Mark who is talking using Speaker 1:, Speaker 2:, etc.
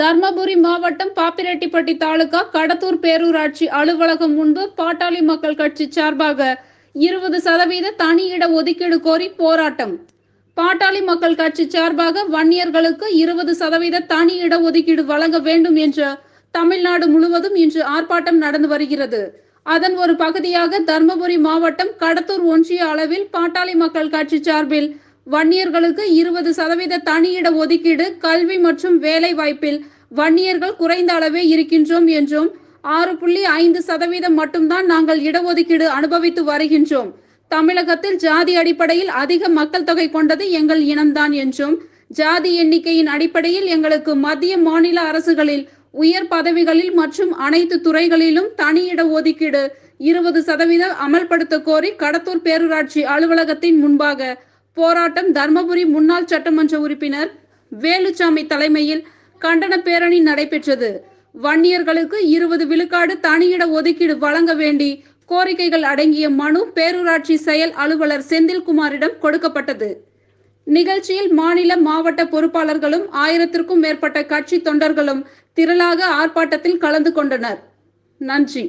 Speaker 1: தர்மபுரி மாவட்டம் பாப்பிரெட்டிப்பட்டி தாலுகா கடத்தூர் பேரூராட்சி அலுவலகம் முன்பு பாட்டாளி மக்கள் கட்சி சார்பாக 20% தனி இட ஒதுக்கீடு கோரி போராட்டம். பாட்டாளி மக்கள் கட்சி சார்பாக வன்னியர்களுக்கு 20% தனி இட ஒதுக்கீடு வழங்க வேண்டும் என்று தமிழ்நாடு முழுவதும் இன்று ஆர்ப்பாட்டம் நடந்து வருகிறது. அதன் ஒரு பகுதியாக தர்மபுரி மாவட்டம் கடத்தூர் ஒன்றிய அளவில் பாட்டாளி மக்கள் கட்சி சார்பில் வன்னியர்களுக்கு 20% தனி இட ஒதுக்கீடு, கல்வி மற்றும் வேலை வாய்ப்பில் வன்னியர்கள் குறைந்த அளவே இருக்கின்றோம் என்றும் 6.5% மட்டும்தான் நாங்கள் இடஒதுக்கீடு அனுபவித்து வருகின்றோம். தமிழகத்தில் ஜாதி அடிப்படையில் அதிக மக்கள் தொகை கொண்டது எங்கள் இனம்தான் என்றும், ஜாதி எண்ணிக்கையின் அடிப்படையில் எங்களுக்கு மத்திய மாநில அரசுகளில் உயர் பதவிகளில் மற்றும் அனைத்து துறைகளிலும் தனி இட ஒதுக்கீடு 20% அமல்படுத்த கோரி கடத்தூர் பேரூராட்சி அலுவலகத்தின் முன்பாக போராட்டம். தர்மபுரி முன்னாள் சட்டமன்ற உறுப்பினர் வேலுச்சாமி தலைமையில் கண்டன பேரணி நடைபெற்றது. வன்னியர்களுக்கு 20 விழுக்காடு தனியிட ஒதுக்கீடு வழங்க வேண்டி கோரிக்கைகள் அடங்கிய மனு பேரூராட்சி செயல் அலுவலர் செந்தில்குமாரிடம் கொடுக்கப்பட்டது. நிகழ்ச்சியில் மாநில, மாவட்ட பொறுப்பாளர்களும் 1000க்கும் மேற்பட்ட கட்சி தொண்டர்களும் திரளாக ஆர்ப்பாட்டத்தில் கலந்து கொண்டனர். நன்றி.